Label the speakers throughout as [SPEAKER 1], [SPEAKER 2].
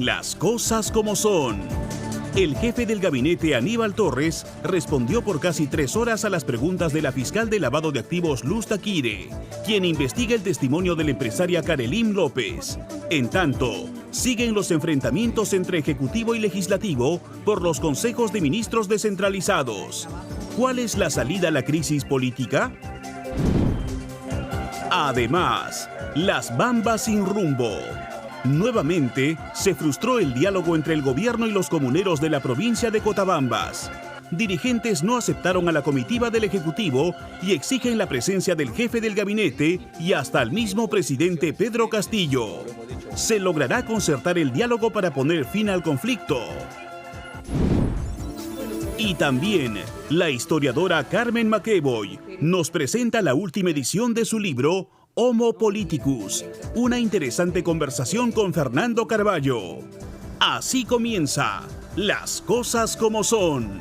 [SPEAKER 1] Las cosas como son. El jefe del gabinete, Aníbal Torres, respondió por casi 3 horas a las preguntas de la fiscal de lavado de activos, Luz Taquire, quien investiga el testimonio de la empresaria Karelyn López. En tanto, siguen los enfrentamientos entre Ejecutivo y Legislativo por los consejos de ministros descentralizados. ¿Cuál es la salida a la crisis política? Además, las bambas sin rumbo. Nuevamente, se frustró el diálogo entre el gobierno y los comuneros de la provincia de Cotabambas. Dirigentes no aceptaron a la comitiva del Ejecutivo y exigen la presencia del jefe del gabinete y hasta al mismo presidente Pedro Castillo. ¿Se logrará concertar el diálogo para poner fin al conflicto? Y también, la historiadora Carmen McEvoy nos presenta la última edición de su libro Homo Politicus, una interesante conversación con Fernando Carballo. Así comienza Las cosas como son.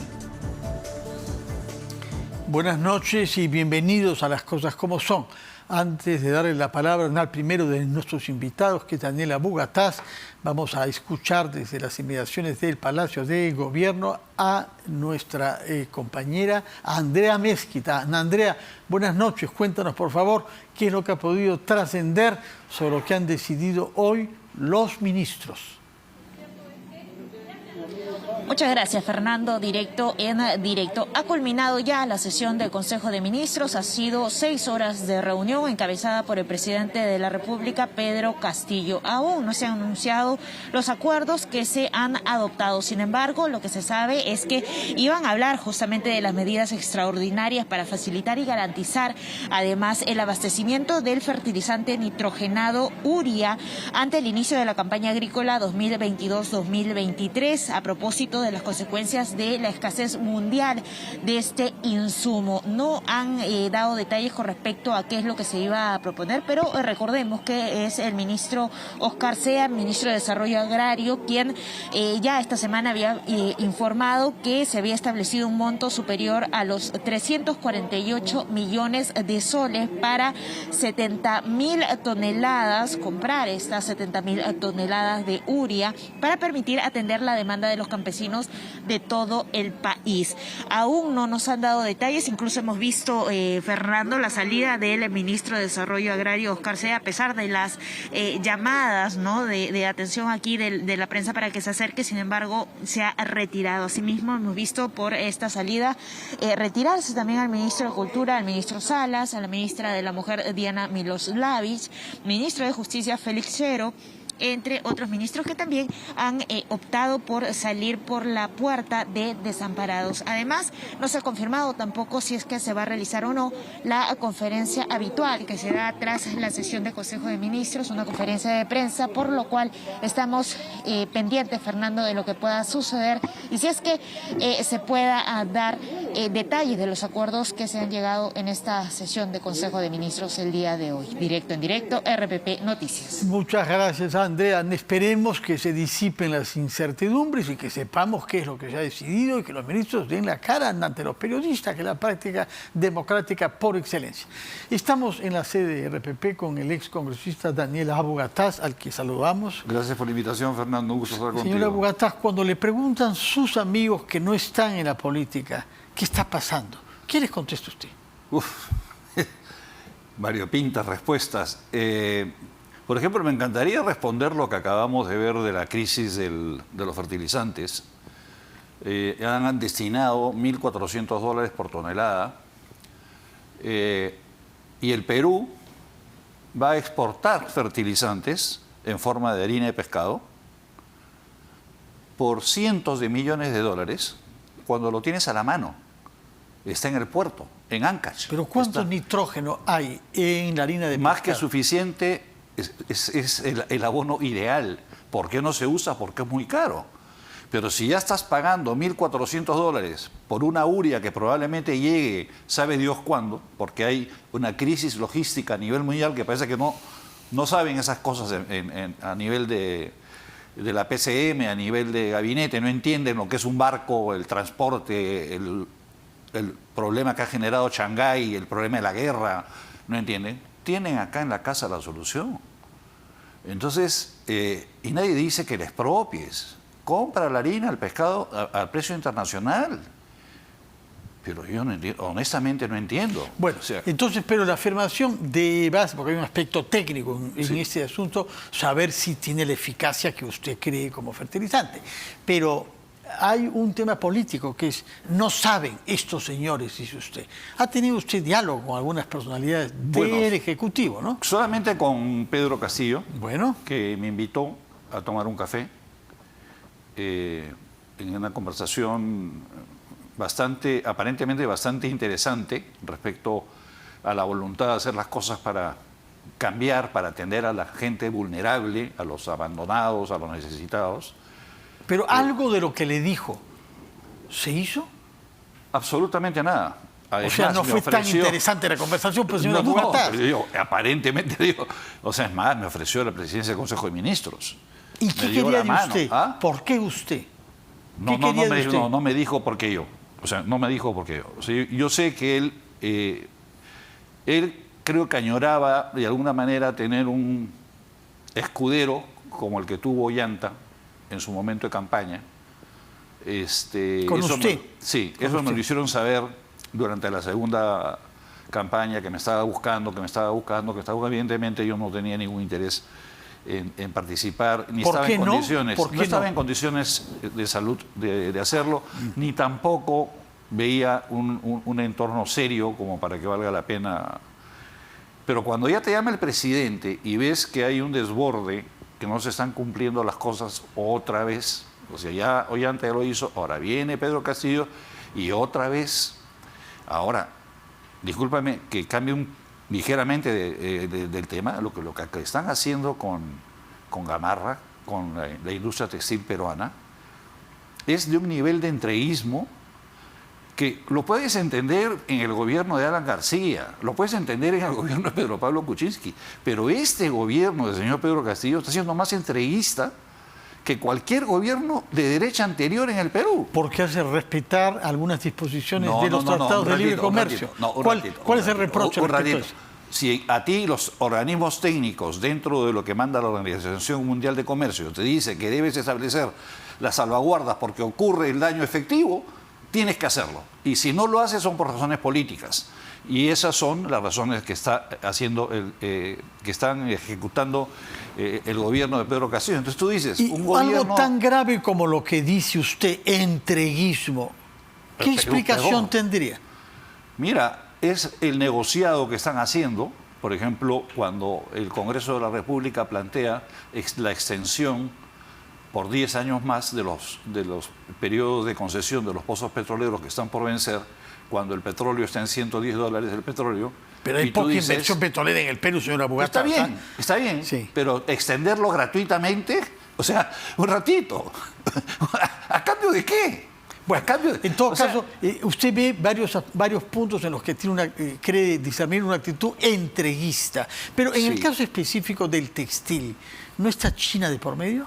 [SPEAKER 2] Buenas noches y bienvenidos a Las cosas como son. Antes de darle la palabra al primero de nuestros invitados, que es Daniel Abu Gataz, vamos a escuchar desde las inmediaciones del Palacio de Gobierno a nuestra compañera Andrea Mezquita. Andrea, buenas noches. Cuéntanos, por favor, qué es lo que ha podido trascender sobre lo que han decidido hoy los ministros.
[SPEAKER 3] Muchas gracias, Fernando. Directo en directo. Ha culminado ya la sesión del Consejo de Ministros. Ha sido 6 horas de reunión encabezada por el presidente de la República, Pedro Castillo. Aún no se han anunciado los acuerdos que se han adoptado. Sin embargo, lo que se sabe es que iban a hablar justamente de las medidas extraordinarias para facilitar y garantizar, además, el abastecimiento del fertilizante nitrogenado urea ante el inicio de la campaña agrícola 2022-2023, a propósito de las consecuencias de la escasez mundial de este insumo. No han dado detalles con respecto a qué es lo que se iba a proponer, pero recordemos que es el ministro Oscar Zea, ministro de Desarrollo Agrario, quien ya esta semana había informado que se había establecido un monto superior a los 348 millones de soles para 70.000 toneladas, comprar estas 70.000 toneladas de urea para permitir atender la demanda de los campesinos de todo el país. Aún no nos han dado detalles, incluso hemos visto, Fernando, la salida del ministro de Desarrollo Agrario, Oscar Zea, a pesar de las llamadas, ¿no?, de atención aquí de la prensa para que se acerque. Sin embargo, se ha retirado. Asimismo, hemos visto por esta salida retirarse también al ministro de Cultura, al ministro Salas, a la ministra de la Mujer, Diana Miloslavich, ministro de Justicia, Félix Chero, entre otros ministros que también han optado por salir por la puerta de desamparados. Además, no se ha confirmado tampoco si es que se va a realizar o no la conferencia habitual que se da tras la sesión del Consejo de Ministros, una conferencia de prensa, por lo cual estamos pendientes, Fernando, de lo que pueda suceder y si es que se pueda dar detalles de los acuerdos que se han llegado en esta sesión de Consejo de Ministros el día de hoy. Directo en directo, RPP Noticias.
[SPEAKER 2] Muchas gracias, Andrea. Esperemos que se disipen las incertidumbres y que sepamos qué es lo que se ha decidido y que los ministros den la cara ante los periodistas, que es la práctica democrática por excelencia. Estamos en la sede de RPP con el excongresista Daniel Abu Gataz, al que saludamos.
[SPEAKER 4] Gracias por la invitación, Fernando. Un gusto estar contigo.
[SPEAKER 2] Señor Abu Gataz, cuando le preguntan sus amigos que no están en la política, ¿qué está pasando? ¿Qué les contesta usted?
[SPEAKER 4] Variopintas respuestas. Por ejemplo, me encantaría responder lo que acabamos de ver de la crisis de los fertilizantes. Han destinado $1.400 por tonelada y el Perú va a exportar fertilizantes en forma de harina de pescado por cientos de millones de dólares cuando lo tienes a la mano. Está en el puerto, en Ancash.
[SPEAKER 2] ¿Pero cuánto nitrógeno hay en la harina de pescado?
[SPEAKER 4] Más que suficiente. Es el abono ideal. ¿Por qué no se usa? Porque es muy caro. Pero si ya estás pagando $1.400 por una urea que probablemente llegue, sabe Dios cuándo, porque hay una crisis logística a nivel mundial que parece que no saben esas cosas a nivel de la PCM, a nivel de gabinete, no entienden lo que es un barco, el transporte, el problema que ha generado Shanghái, el problema de la guerra, no entienden. Tienen acá en la casa la solución. Entonces, y nadie dice que le expropies. Compra la harina, el pescado al precio internacional. Pero yo no entiendo, honestamente no entiendo.
[SPEAKER 2] Bueno,
[SPEAKER 4] o sea,
[SPEAKER 2] entonces, pero la afirmación de base, porque hay un aspecto técnico en
[SPEAKER 4] sí,
[SPEAKER 2] este asunto, saber si tiene la eficacia que usted cree como fertilizante. Pero hay un tema político que es, no saben estos señores, dice usted. ¿Ha tenido usted diálogo con algunas personalidades del Ejecutivo, no?
[SPEAKER 4] solamente con Pedro Castillo,
[SPEAKER 2] Bueno,
[SPEAKER 4] que me invitó a tomar un café en una conversación aparentemente bastante interesante respecto a la voluntad de hacer las cosas para cambiar, para atender a la gente vulnerable, a los abandonados, a los necesitados.
[SPEAKER 2] pero algo de lo que le dijo, ¿se hizo?
[SPEAKER 4] Absolutamente nada.
[SPEAKER 2] O sea, no fue tan interesante la conversación, pues, señora Bogotá.
[SPEAKER 4] Aparentemente digo, o sea, es más, me ofreció la presidencia del Consejo de Ministros.
[SPEAKER 2] ¿Y qué
[SPEAKER 4] Me dio
[SPEAKER 2] quería
[SPEAKER 4] la
[SPEAKER 2] de
[SPEAKER 4] mano.
[SPEAKER 2] usted?
[SPEAKER 4] ¿Ah?
[SPEAKER 2] ¿Por qué usted?
[SPEAKER 4] No me dijo por qué yo. O sea, no me dijo por qué yo. O sea, yo sé que él creo que añoraba de alguna manera tener un escudero como el que tuvo Ollanta en su momento de campaña.
[SPEAKER 2] ¿Con usted?
[SPEAKER 4] Sí, eso me lo hicieron saber durante la segunda campaña, que me estaba buscando. Evidentemente yo no tenía ningún interés en participar, ni estaba en condiciones, no estaba en condiciones de salud de hacerlo, ni tampoco veía un entorno serio como para que valga la pena. Pero cuando ya te llama el presidente y ves que hay un desborde, que no se están cumpliendo las cosas otra vez, o sea, ya Ollanta lo hizo, ahora viene Pedro Castillo y otra vez. Ahora, discúlpame que cambie ligeramente del tema, lo que están haciendo con Gamarra, con la industria textil peruana, es de un nivel de entreguismo que lo puedes entender en el gobierno de Alan García, lo puedes entender en el gobierno de Pedro Pablo Kuczynski, pero este gobierno del señor Pedro Castillo está siendo más entreguista que cualquier gobierno de derecha anterior en el Perú.
[SPEAKER 2] Porque hace respetar algunas disposiciones de los tratados de libre comercio. ¿Cuál es el reproche?
[SPEAKER 4] Si a ti los organismos técnicos dentro de lo que manda la Organización Mundial de Comercio te dice que debes establecer las salvaguardas porque ocurre el daño efectivo, tienes que hacerlo. Y si no lo haces son por razones políticas. Y esas son las razones que está haciendo que están ejecutando el gobierno de Pedro Castillo. Entonces tú dices,
[SPEAKER 2] algo tan grave como lo que dice usted, entreguismo, ¿qué explicación tendría?
[SPEAKER 4] Mira, es el negociado que están haciendo. Por ejemplo, cuando el Congreso de la República plantea la extensión por 10 años más de los periodos de concesión de los pozos petroleros que están por vencer, cuando el petróleo está en $110 el petróleo.
[SPEAKER 2] Pero hay poca inversión petrolera en el Perú, señora Bogotá.
[SPEAKER 4] Está bien,
[SPEAKER 2] sí.
[SPEAKER 4] Pero extenderlo gratuitamente, o sea, un ratito. ¿A cambio de qué?
[SPEAKER 2] Bueno, en todo caso, usted ve varios puntos en los que cree discernir una actitud entreguista. Pero en el caso específico del textil, ¿no está China de por medio?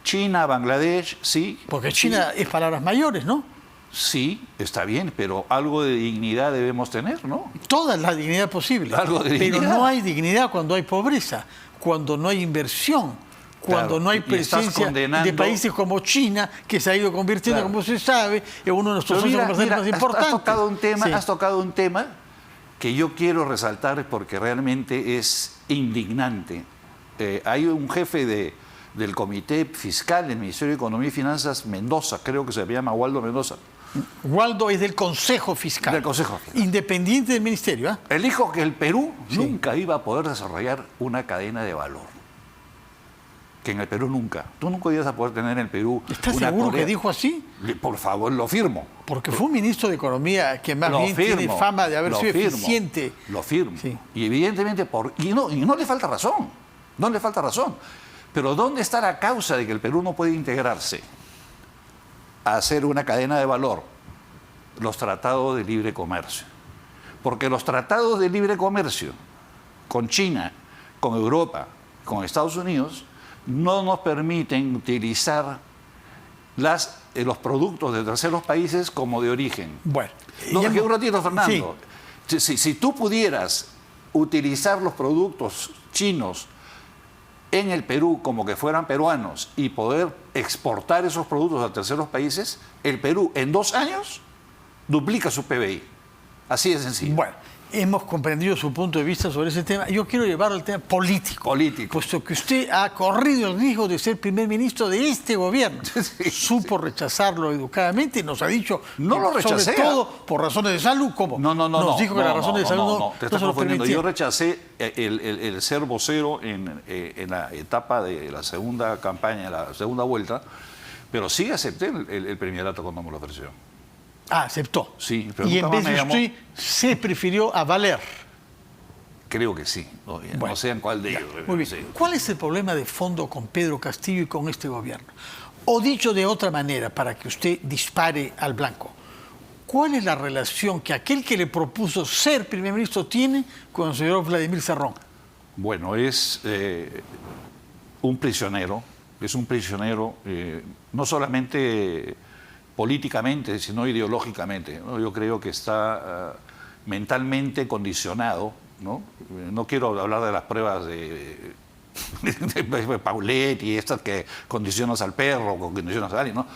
[SPEAKER 4] China, Bangladesh, sí.
[SPEAKER 2] Porque China es palabras mayores, ¿no?
[SPEAKER 4] Sí, está bien, pero algo de dignidad debemos tener, ¿no?
[SPEAKER 2] Toda la dignidad posible.
[SPEAKER 4] Algo de dignidad.
[SPEAKER 2] Pero no hay dignidad cuando hay pobreza, cuando no hay inversión, cuando no hay presencia de países como China, que se ha ido convirtiendo, como se sabe, en uno de nuestros socios comerciales más importantes.
[SPEAKER 4] Has tocado un tema que yo quiero resaltar porque realmente es indignante. Hay un jefe del Comité Fiscal del Ministerio de Economía y Finanzas, Mendoza, creo que se llama Waldo Mendoza.
[SPEAKER 2] Waldo es del Consejo Fiscal.
[SPEAKER 4] Del Consejo Fiscal.
[SPEAKER 2] Independiente del Ministerio.
[SPEAKER 4] Él dijo que el Perú nunca iba a poder desarrollar una cadena de valor. Que en el Perú nunca. Tú nunca ibas a poder tener en el Perú.
[SPEAKER 2] ¿Estás seguro que dijo así?
[SPEAKER 4] Por favor, lo firmo.
[SPEAKER 2] Porque fue un ministro de Economía que más bien tiene fama de haber sido eficiente.
[SPEAKER 4] Lo firmo. Sí. Y evidentemente, y no le falta razón. No le falta razón. Pero ¿dónde está la causa de que el Perú no puede integrarse a hacer una cadena de valor? Los tratados de libre comercio. Porque los tratados de libre comercio con China, con Europa, con Estados Unidos, no nos permiten utilizar los productos de terceros países como de origen.
[SPEAKER 2] Bueno.
[SPEAKER 4] Un ratito, Fernando. Sí. Si tú pudieras utilizar los productos chinos en el Perú como que fueran peruanos y poder exportar esos productos a terceros países, el Perú en 2 años duplica su PBI. Así de sencillo.
[SPEAKER 2] Bueno, hemos comprendido su punto de vista sobre ese tema. Yo quiero llevarlo al tema político.
[SPEAKER 4] Político.
[SPEAKER 2] Puesto que usted ha corrido el riesgo de ser primer ministro de este gobierno.
[SPEAKER 4] Sí,
[SPEAKER 2] supo rechazarlo educadamente y nos ha dicho,
[SPEAKER 4] no lo rechacé,
[SPEAKER 2] sobre todo por razones de salud, como nos dijo que las razones de salud no
[SPEAKER 4] te
[SPEAKER 2] se
[SPEAKER 4] estás
[SPEAKER 2] lo
[SPEAKER 4] confundiendo.
[SPEAKER 2] permitían.
[SPEAKER 4] Yo rechacé el ser vocero en la etapa de la segunda campaña, la segunda vuelta, pero sí acepté el primerato cuando me lo ofreció.
[SPEAKER 2] Ah, aceptó.
[SPEAKER 4] Sí, pero
[SPEAKER 2] y en
[SPEAKER 4] nunca
[SPEAKER 2] vez
[SPEAKER 4] más
[SPEAKER 2] de
[SPEAKER 4] me
[SPEAKER 2] usted se prefirió a Valer.
[SPEAKER 4] Creo que sí. No sé en cuál de ellos.
[SPEAKER 2] Muy bien.
[SPEAKER 4] Sí.
[SPEAKER 2] ¿Cuál es el problema de fondo con Pedro Castillo y con este gobierno? O dicho de otra manera, para que usted dispare al blanco, ¿cuál es la relación que aquel que le propuso ser primer ministro tiene con el señor Vladimir Cerrón?
[SPEAKER 4] Bueno, es un prisionero. Es un prisionero no solamente políticamente, sino ideológicamente, ¿no? Yo creo que está mentalmente condicionado, ¿no? No quiero hablar de las pruebas de Paulet y estas que condicionas al perro o condicionas a alguien, ¿no?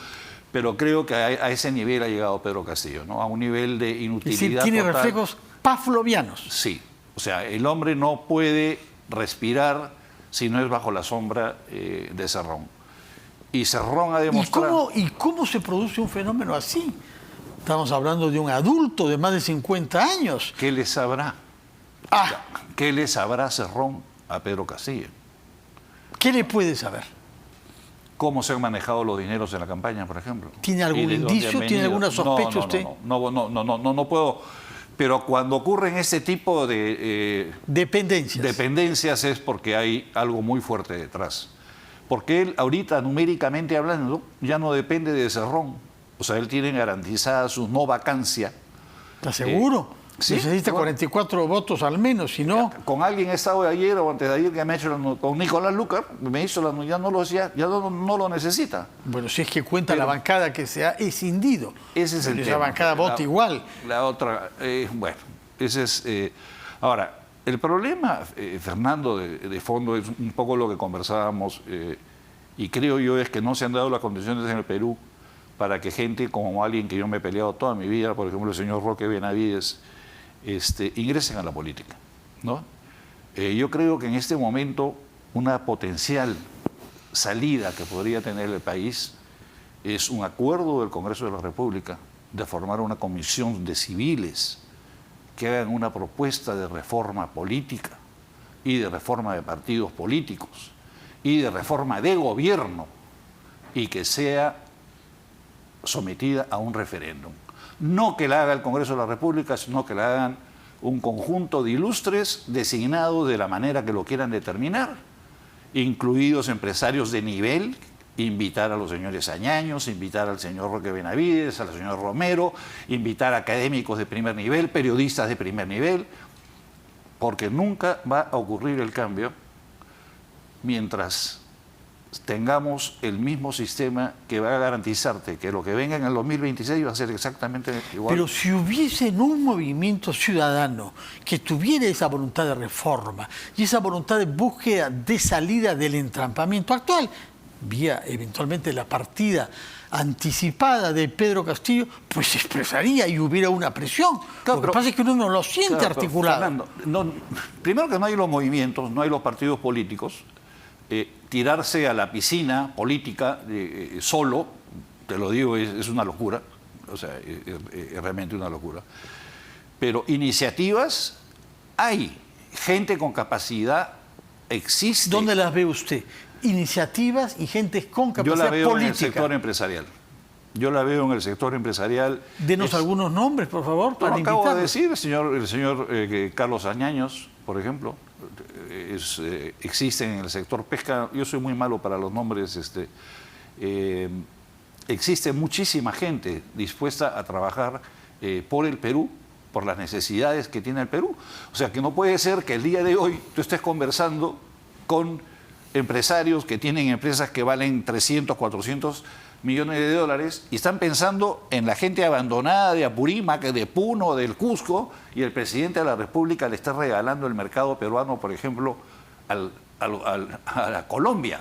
[SPEAKER 4] Pero creo que a ese nivel ha llegado Pedro Castillo, ¿no? A un nivel de inutilidad.
[SPEAKER 2] Es decir, tiene
[SPEAKER 4] total.
[SPEAKER 2] reflejos pavlovianos.
[SPEAKER 4] Sí, o sea, el hombre no puede respirar si no es bajo la sombra de Cerrón. Y Cerrón ha demostrado...
[SPEAKER 2] ¿Y cómo se produce un fenómeno así? Estamos hablando de un adulto de más de 50 años.
[SPEAKER 4] ¿Qué le sabrá? ¿Qué le sabrá Cerrón a Pedro Castillo?
[SPEAKER 2] ¿Qué le puede saber?
[SPEAKER 4] ¿Cómo se han manejado los dineros en la campaña, por ejemplo?
[SPEAKER 2] ¿Tiene algún indicio? ¿Tiene alguna sospecha usted?
[SPEAKER 4] No puedo... Pero cuando ocurren este tipo de... dependencias es porque hay algo muy fuerte detrás. Porque él ahorita, numéricamente hablando, ya no depende de Cerrón. O sea, él tiene garantizada su no vacancia.
[SPEAKER 2] ¿Está seguro?
[SPEAKER 4] Sí.
[SPEAKER 2] Necesita 44 votos al menos, si no...
[SPEAKER 4] Con alguien he estado ayer o antes de ayer que me ha hecho con Nicolás Lucar, me hizo ya no lo necesita.
[SPEAKER 2] Bueno, si es que cuenta la bancada que se ha escindido.
[SPEAKER 4] Ese es el tema.
[SPEAKER 2] Esa bancada vota igual.
[SPEAKER 4] La otra, bueno, ese es... ahora, el problema, Fernando, de fondo es un poco lo que conversábamos y creo yo es que no se han dado las condiciones en el Perú para que gente como alguien que yo me he peleado toda mi vida, por ejemplo el señor Roque Benavides, ingresen a la política, ¿no? Yo creo que en este momento una potencial salida que podría tener el país es un acuerdo del Congreso de la República de formar una comisión de civiles que hagan una propuesta de reforma política y de reforma de partidos políticos y de reforma de gobierno y que sea sometida a un referéndum. No que la haga el Congreso de la República, sino que la hagan un conjunto de ilustres designados de la manera que lo quieran determinar, incluidos empresarios de nivel, invitar a los señores Añaños, invitar al señor Roque Benavides, al señor Romero, invitar a académicos de primer nivel, periodistas de primer nivel, porque nunca va a ocurrir el cambio mientras tengamos el mismo sistema que va a garantizarte que lo que venga en el 2026 va a ser exactamente igual.
[SPEAKER 2] Pero si hubiese en un movimiento ciudadano que tuviera esa voluntad de reforma y esa voluntad de búsqueda de salida del entrampamiento actual, vía eventualmente la partida anticipada de Pedro Castillo, pues se expresaría y hubiera una presión.
[SPEAKER 4] Claro,
[SPEAKER 2] lo que pasa es que uno no lo siente articulado.
[SPEAKER 4] Fernando, primero que no hay los movimientos, no hay los partidos políticos. Tirarse a la piscina política solo, te lo digo, es una locura, o sea, es realmente una locura. Pero iniciativas hay, gente con capacidad existe.
[SPEAKER 2] ¿Dónde las ve usted? Iniciativas y gente con capacidad política.
[SPEAKER 4] Yo la veo en el sector empresarial. Yo la veo en el sector empresarial.
[SPEAKER 2] Denos algunos nombres, por favor, para
[SPEAKER 4] acabo de
[SPEAKER 2] invitarlos.
[SPEAKER 4] decir, el señor Carlos Añaños, por ejemplo, existen en el sector pesca. Yo soy muy malo para los nombres. Existe muchísima gente dispuesta a trabajar por el Perú, por las necesidades que tiene el Perú. O sea, que no puede ser que el día de hoy tú estés conversando con empresarios que tienen empresas que valen 300, 400 millones de dólares y están pensando en la gente abandonada de Apurímac, de Puno, del Cusco, y el presidente de la República le está regalando el mercado peruano, por ejemplo, a Colombia,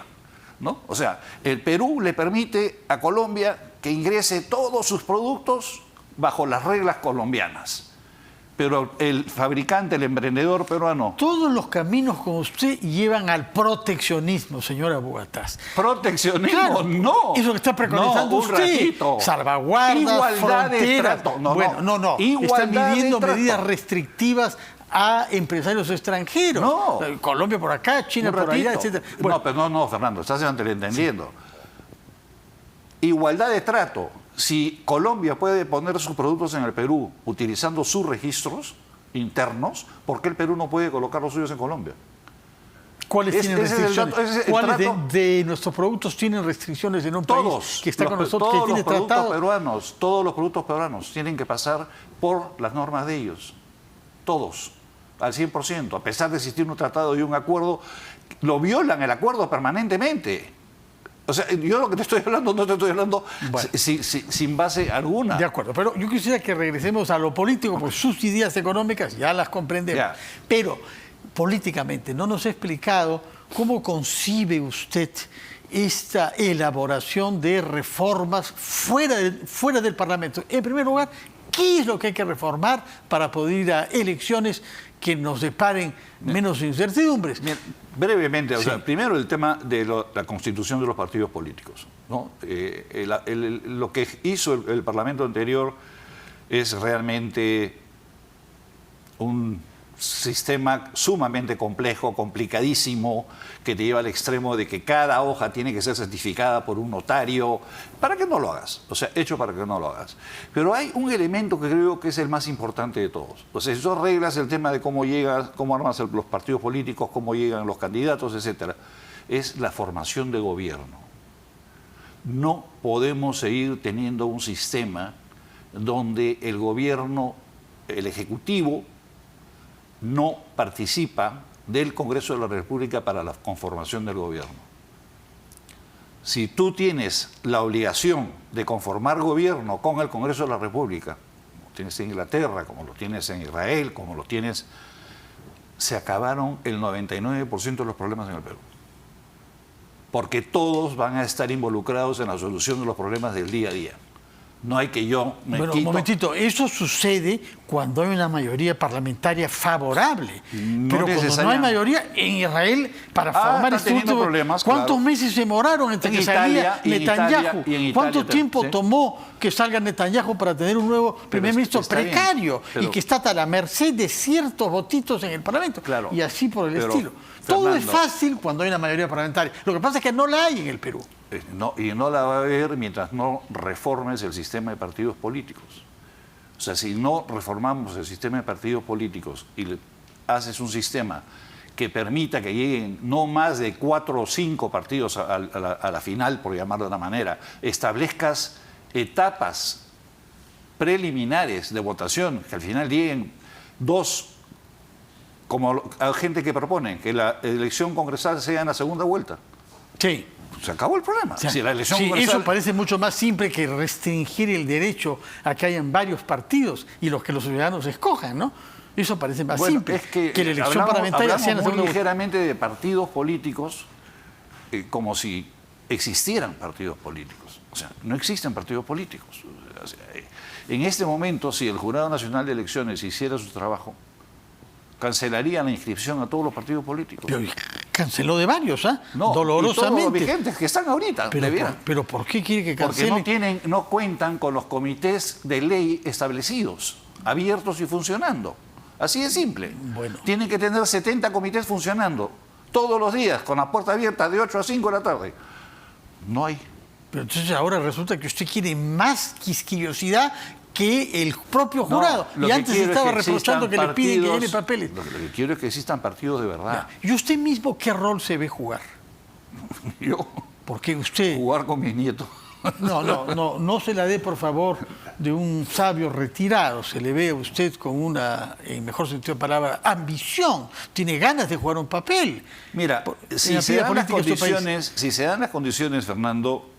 [SPEAKER 4] ¿no? O sea, el Perú le permite a Colombia que ingrese todos sus productos bajo las reglas colombianas. Pero el fabricante, el emprendedor peruano...
[SPEAKER 2] Todos los caminos con usted llevan al proteccionismo, señora Bugatás.
[SPEAKER 4] ¿Proteccionismo?
[SPEAKER 2] Claro,
[SPEAKER 4] No.
[SPEAKER 2] Eso que está preconizando
[SPEAKER 4] un
[SPEAKER 2] usted.
[SPEAKER 4] ratito.
[SPEAKER 2] Salvaguardas,
[SPEAKER 4] Igualdad de
[SPEAKER 2] fronteras.
[SPEAKER 4] trato.
[SPEAKER 2] No.
[SPEAKER 4] Igualdad
[SPEAKER 2] Está midiendo
[SPEAKER 4] de trato.
[SPEAKER 2] medidas restrictivas a empresarios extranjeros.
[SPEAKER 4] No.
[SPEAKER 2] Colombia por acá, China
[SPEAKER 4] Un
[SPEAKER 2] por allá,
[SPEAKER 4] ratito.
[SPEAKER 2] etc. Bueno,
[SPEAKER 4] No, pero no, Fernando, estás entendiendo. Igualdad de trato. Si Colombia puede poner sus productos en el Perú utilizando sus registros internos, ¿por qué el Perú no puede colocar los suyos en Colombia?
[SPEAKER 2] ¿cuáles tienen
[SPEAKER 4] ese es el
[SPEAKER 2] restricciones?
[SPEAKER 4] dato, ese es el
[SPEAKER 2] ¿Cuáles
[SPEAKER 4] trato?
[SPEAKER 2] de nuestros productos tienen restricciones en un país que está con nosotros,
[SPEAKER 4] todos
[SPEAKER 2] que tiene
[SPEAKER 4] los productos
[SPEAKER 2] tratado?
[SPEAKER 4] peruanos, todos los productos peruanos tienen que pasar por las normas de ellos. Todos, al 100%, a pesar de existir un tratado y un acuerdo, lo violan el acuerdo permanentemente. O sea, yo lo que te estoy hablando, no te estoy hablando
[SPEAKER 2] Bueno.
[SPEAKER 4] sin base alguna.
[SPEAKER 2] De acuerdo, pero yo quisiera que regresemos a lo político, porque sus ideas económicas ya las comprendemos.
[SPEAKER 4] Ya.
[SPEAKER 2] Pero políticamente no nos ha explicado cómo concibe usted esta elaboración de reformas fuera del Parlamento. En primer lugar, ¿qué es lo que hay que reformar para poder ir a elecciones que nos deparen menos incertidumbres?
[SPEAKER 4] Bien, brevemente,
[SPEAKER 2] Sí.
[SPEAKER 4] primero el tema de la constitución de los partidos políticos, ¿no? Lo que hizo el Parlamento anterior es realmente un sistema sumamente complejo, complicadísimo, que te lleva al extremo de que cada hoja tiene que ser certificada por un notario, para que no lo hagas, o sea, hecho para que no lo hagas. Pero hay un elemento que creo que es el más importante de todos. O sea, si tú arreglas el tema de cómo llegas, cómo armas los partidos políticos, cómo llegan los candidatos, etcétera, es la formación de gobierno. No podemos seguir teniendo un sistema donde el gobierno, el ejecutivo, no participa del Congreso de la República para la conformación del gobierno. Si tú tienes la obligación de conformar gobierno con el Congreso de la República, como tienes en Inglaterra, como lo tienes en Israel, como lo tienes, se acabaron el 99% de los problemas en el Perú. Porque todos van a estar involucrados en la solución de los problemas del día a día. No hay que yo me
[SPEAKER 2] Bueno,
[SPEAKER 4] quito.
[SPEAKER 2] un momentito, eso sucede cuando hay una mayoría parlamentaria favorable.
[SPEAKER 4] No
[SPEAKER 2] pero cuando no hay
[SPEAKER 4] necesariamente.
[SPEAKER 2] mayoría, en Israel, para formar
[SPEAKER 4] están teniendo
[SPEAKER 2] último,
[SPEAKER 4] problemas,
[SPEAKER 2] ¿cuántos
[SPEAKER 4] claro.
[SPEAKER 2] meses se demoraron entre
[SPEAKER 4] En
[SPEAKER 2] que
[SPEAKER 4] Italia,
[SPEAKER 2] salía
[SPEAKER 4] y en
[SPEAKER 2] Netanyahu?
[SPEAKER 4] Italia, y en Italia
[SPEAKER 2] ¿Cuánto
[SPEAKER 4] también,
[SPEAKER 2] tiempo
[SPEAKER 4] sí.
[SPEAKER 2] tomó que salga Netanyahu para tener un nuevo primer ministro
[SPEAKER 4] está bien,
[SPEAKER 2] precario
[SPEAKER 4] pero-
[SPEAKER 2] y que está a la merced de ciertos votitos en el Parlamento?
[SPEAKER 4] Claro,
[SPEAKER 2] y así por el
[SPEAKER 4] pero,
[SPEAKER 2] estilo. Todo es
[SPEAKER 4] Fernando,
[SPEAKER 2] fácil cuando hay una mayoría parlamentaria. Lo que pasa es que no la hay en el Perú.
[SPEAKER 4] Y no la va a haber mientras no reformes el sistema de partidos políticos. O sea, si no reformamos el sistema de partidos políticos y haces un sistema que permita que lleguen no más de 4 o 5 partidos a la final, por llamarlo de una manera, establezcas etapas preliminares de votación, que al final lleguen 2, como hay gente que propone, que la elección congresal sea en la segunda vuelta.
[SPEAKER 2] Sí.
[SPEAKER 4] Se acabó el problema.
[SPEAKER 2] O sea,
[SPEAKER 4] Si la elección
[SPEAKER 2] sí,
[SPEAKER 4] congresal-
[SPEAKER 2] eso parece mucho más simple que restringir el derecho a que hayan varios partidos y los que los ciudadanos escojan, ¿no? Eso parece más
[SPEAKER 4] Bueno,
[SPEAKER 2] simple
[SPEAKER 4] es que
[SPEAKER 2] la elección parlamentaria sea en la
[SPEAKER 4] muy
[SPEAKER 2] segunda vuelta.
[SPEAKER 4] ligeramente de partidos políticos como si existieran partidos políticos. O sea, no existen partidos políticos. O sea, en este momento, si el Jurado Nacional de Elecciones hiciera su trabajo, cancelaría la inscripción a todos los partidos políticos.
[SPEAKER 2] Pero canceló de varios, ¿ah?
[SPEAKER 4] No, y todos los
[SPEAKER 2] dolorosamente.
[SPEAKER 4] vigentes que están ahorita, debieran.
[SPEAKER 2] Pero ¿por qué quiere que
[SPEAKER 4] Porque
[SPEAKER 2] cancele?
[SPEAKER 4] no cuentan con los comités de ley establecidos, abiertos y funcionando. Así de simple.
[SPEAKER 2] Bueno.
[SPEAKER 4] Tienen que tener 70 comités funcionando todos los días, con la puerta abierta de 8 a 5 de la tarde. No hay.
[SPEAKER 2] Pero entonces ahora resulta que usted quiere más quisquillosidad que el propio jurado.
[SPEAKER 4] No, lo
[SPEAKER 2] Y
[SPEAKER 4] que
[SPEAKER 2] antes
[SPEAKER 4] quiero es
[SPEAKER 2] estaba
[SPEAKER 4] que
[SPEAKER 2] reprochando que
[SPEAKER 4] existan
[SPEAKER 2] le piden que llene
[SPEAKER 4] partidos-
[SPEAKER 2] papeles.
[SPEAKER 4] Lo que quiero es que existan partidos de verdad.
[SPEAKER 2] ¿Y usted mismo qué rol se ve jugar?
[SPEAKER 4] Yo
[SPEAKER 2] Porque usted...
[SPEAKER 4] jugar con mis nietos.
[SPEAKER 2] No se la dé, por favor, de un sabio retirado. Se le ve a usted con una, en mejor sentido de palabra, ambición. Tiene ganas de jugar un papel.
[SPEAKER 4] Mira,
[SPEAKER 2] En
[SPEAKER 4] si
[SPEAKER 2] la
[SPEAKER 4] se,
[SPEAKER 2] vida
[SPEAKER 4] dan las
[SPEAKER 2] política de este país.
[SPEAKER 4] condiciones, si se dan las condiciones, Fernando,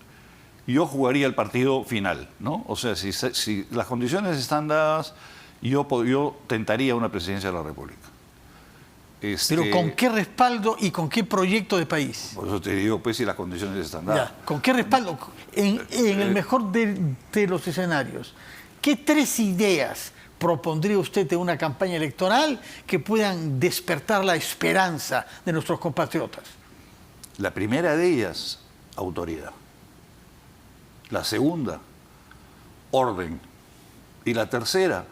[SPEAKER 4] yo jugaría el partido final, ¿no? O sea, si las condiciones están dadas, yo tentaría una presidencia de la República.
[SPEAKER 2] Pero ¿con qué respaldo y con qué proyecto de país?
[SPEAKER 4] Por eso te digo, pues, si las condiciones están dadas.
[SPEAKER 2] ¿Con qué respaldo? En el mejor de los escenarios, ¿qué 3 ideas propondría usted de una campaña electoral que puedan despertar la esperanza de nuestros compatriotas?
[SPEAKER 4] La primera de ellas, autoridad. La segunda, orden. Y la tercera,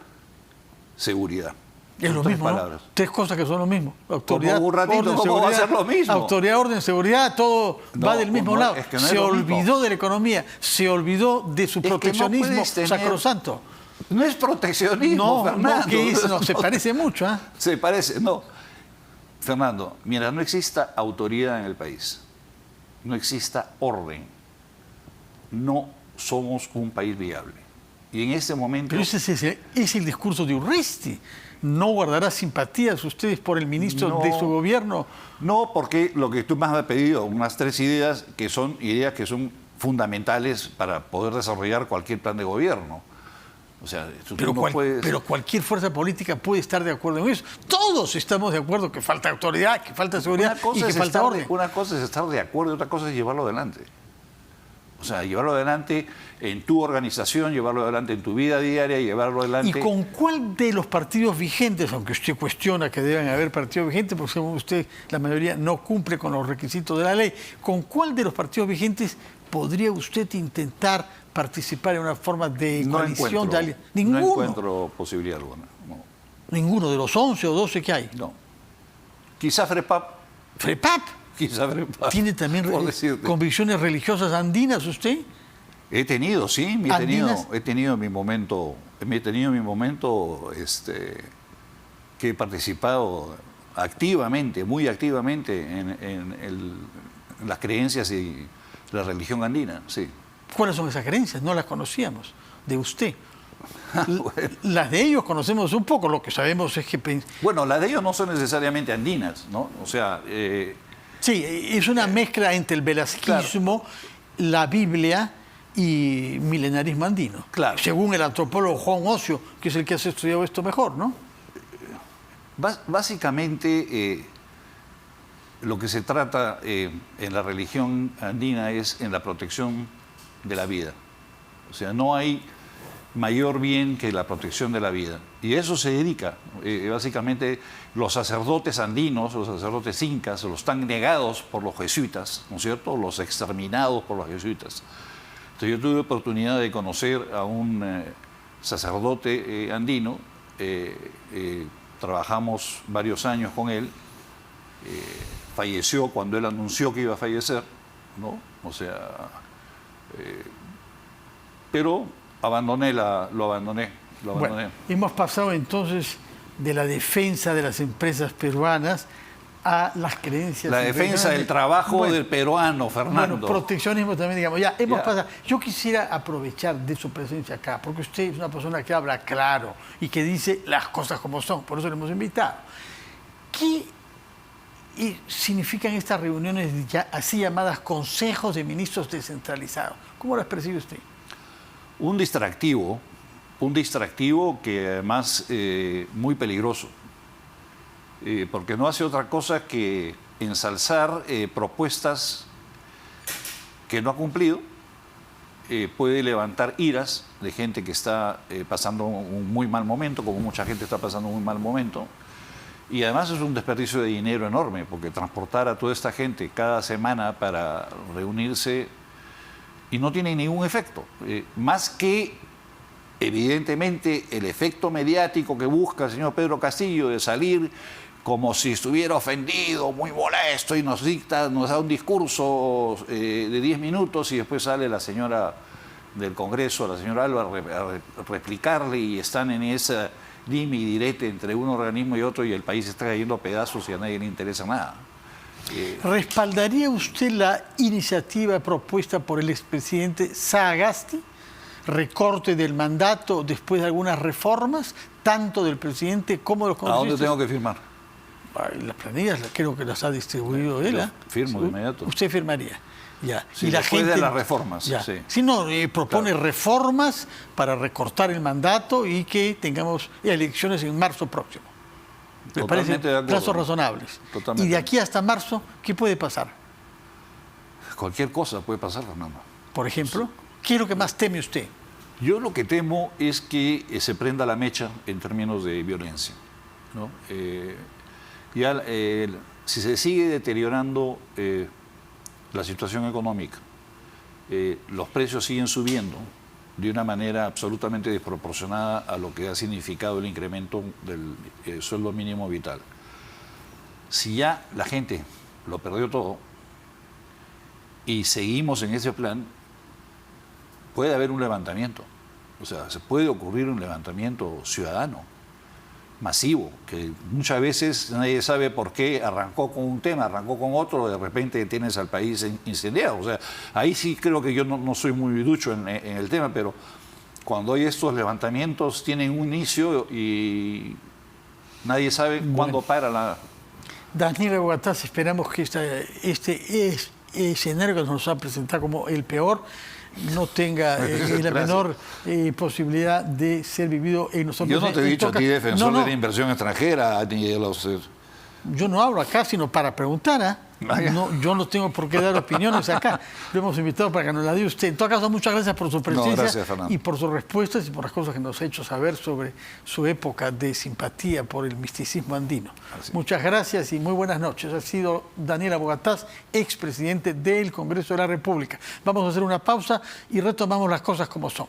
[SPEAKER 4] seguridad.
[SPEAKER 2] Es lo mismo, ¿no? 3 cosas que son lo mismo. Autoridad,
[SPEAKER 4] como un ratito,
[SPEAKER 2] orden,
[SPEAKER 4] ¿cómo
[SPEAKER 2] seguridad,
[SPEAKER 4] va a ser lo mismo?
[SPEAKER 2] Autoridad, orden, seguridad, todo va del mismo lado.
[SPEAKER 4] Es que no es
[SPEAKER 2] se
[SPEAKER 4] lo
[SPEAKER 2] olvidó
[SPEAKER 4] mismo.
[SPEAKER 2] de la economía, se olvidó de su proteccionismo
[SPEAKER 4] no puedes tener...
[SPEAKER 2] sacrosanto.
[SPEAKER 4] No es proteccionismo, Fernando.
[SPEAKER 2] ¿Qué es? No, se parece mucho, ¿eh?
[SPEAKER 4] Se parece, no. Fernando, mientras no exista autoridad en el país, no exista orden, no somos un país viable. Y en este momento...
[SPEAKER 2] Pero ese es el discurso de Urresti. ¿No guardará simpatías ustedes por el ministro de su gobierno?
[SPEAKER 4] No, porque lo que tú me has pedido, unas 3 ideas que son fundamentales para poder desarrollar cualquier plan de gobierno. O sea,
[SPEAKER 2] pero cualquier fuerza política puede estar de acuerdo en eso. Todos estamos de acuerdo que falta autoridad, que falta seguridad y que falta orden.
[SPEAKER 4] Una cosa es estar de acuerdo y otra cosa es llevarlo adelante. O sea, llevarlo adelante en tu organización, llevarlo adelante en tu vida diaria, llevarlo adelante...
[SPEAKER 2] ¿Y con cuál de los partidos vigentes, aunque usted cuestiona que deben haber partidos vigentes, porque según usted la mayoría no cumple con los requisitos de la ley, ¿con cuál de los partidos vigentes podría usted intentar participar en una forma de coalición?
[SPEAKER 4] No encuentro posibilidad alguna. No.
[SPEAKER 2] ¿Ninguno de los 11 o 12 que hay?
[SPEAKER 4] No. Quizá FREPAP.
[SPEAKER 2] ¿FREPAP?
[SPEAKER 4] Quizá FREPAP.
[SPEAKER 2] ¿Tiene también convicciones religiosas andinas usted?
[SPEAKER 4] He tenido, sí, he tenido mi momento que he participado activamente, muy activamente en las creencias y la religión andina, sí.
[SPEAKER 2] ¿Cuáles son esas creencias? No las conocíamos de usted.
[SPEAKER 4] Bueno.
[SPEAKER 2] Las de ellos conocemos un poco, lo que sabemos es que...
[SPEAKER 4] Bueno, las de ellos no son necesariamente andinas, ¿no? O sea...
[SPEAKER 2] sí, es una mezcla entre el velasquismo, la Biblia y milenarismo andino.
[SPEAKER 4] Claro.
[SPEAKER 2] Según el antropólogo Juan Ocio, que es el que ha estudiado esto mejor, ¿no?
[SPEAKER 4] Básicamente, lo que se trata en la religión andina es en la protección de la vida. O sea, no hay mayor bien que la protección de la vida. Y a eso se dedica. Básicamente, los sacerdotes andinos, los sacerdotes incas, los tan negados por los jesuitas, ¿no es cierto? Los exterminados por los jesuitas. Entonces, yo tuve oportunidad de conocer a un sacerdote andino. Trabajamos varios años con él. Falleció cuando él anunció que iba a fallecer, ¿no? O sea, pero lo abandoné.
[SPEAKER 2] Bueno, hemos pasado entonces de la defensa de las empresas peruanas a las creencias...
[SPEAKER 4] La defensa del trabajo del peruano, Fernando.
[SPEAKER 2] Bueno, proteccionismo también, digamos. Pasado. Yo quisiera aprovechar de su presencia acá, porque usted es una persona que habla claro y que dice las cosas como son, por eso le hemos invitado. ¿Qué significan estas reuniones así llamadas consejos de ministros descentralizados? ¿Cómo las percibe usted?
[SPEAKER 4] Un distractivo que además muy peligroso, porque no hace otra cosa que ensalzar propuestas que no ha cumplido, puede levantar iras de gente que está pasando un muy mal momento, como mucha gente está pasando un muy mal momento, y además es un desperdicio de dinero enorme, porque transportar a toda esta gente cada semana para reunirse y no tiene ningún efecto, más que evidentemente el efecto mediático que busca el señor Pedro Castillo de salir como si estuviera ofendido, muy molesto, y nos da un discurso de 10 minutos y después sale la señora del Congreso, la señora Alba, a replicarle, y están en esa dime y direte entre un organismo y otro, y el país está cayendo a pedazos y a nadie le interesa nada.
[SPEAKER 2] ¿Respaldaría usted la iniciativa propuesta por el expresidente Sagasti? Recorte del mandato después de algunas reformas, tanto del presidente como de los congresistas.
[SPEAKER 4] ¿A dónde tengo que firmar?
[SPEAKER 2] Las planillas creo que las ha distribuido él.
[SPEAKER 4] Yo firmo de inmediato.
[SPEAKER 2] Usted firmaría. Ya.
[SPEAKER 4] Sí,
[SPEAKER 2] y la
[SPEAKER 4] después
[SPEAKER 2] gente,
[SPEAKER 4] de las reformas.
[SPEAKER 2] Ya.
[SPEAKER 4] Sí.
[SPEAKER 2] Si no, propone reformas para recortar el mandato y que tengamos elecciones en marzo próximo. Me parece
[SPEAKER 4] Totalmente de acuerdo.
[SPEAKER 2] plazos razonables.
[SPEAKER 4] Totalmente.
[SPEAKER 2] Y de aquí hasta marzo, ¿qué puede pasar?
[SPEAKER 4] Cualquier cosa puede pasar, Fernando.
[SPEAKER 2] Por ejemplo, ¿qué es lo que más teme usted?
[SPEAKER 4] Yo lo que temo es que se prenda la mecha en términos de violencia, ¿no? Si se sigue deteriorando la situación económica, los precios siguen subiendo de una manera absolutamente desproporcionada a lo que ha significado el incremento del sueldo mínimo vital. Si ya la gente lo perdió todo y seguimos en ese plan, puede haber un levantamiento. O sea, se puede ocurrir un levantamiento ciudadano, masivo, que muchas veces nadie sabe por qué arrancó con un tema, arrancó con otro, de repente tienes al país incendiado. O sea, ahí sí creo que yo no soy muy ducho en el tema, pero cuando hay estos levantamientos tienen un inicio y nadie sabe cuándo para la...
[SPEAKER 2] Daniela Bugatás, esperamos que este escenario que nos ha presentado como el peor no tenga la menor posibilidad de ser vivido en nosotros.
[SPEAKER 4] Yo no te he dicho a ti defensor de la inversión extranjera, ni de los...
[SPEAKER 2] Yo no hablo acá sino para preguntar, no, yo no tengo por qué dar opiniones acá. Lo hemos invitado para que nos la dé usted. En todo caso, muchas gracias por su presencia y por sus respuestas y por las cosas que nos ha hecho saber sobre su época de simpatía por el misticismo andino. Muchas gracias y muy buenas noches. Ha sido Daniela Bugatás, expresidente del Congreso de la República. Vamos a hacer una pausa y retomamos las cosas como son.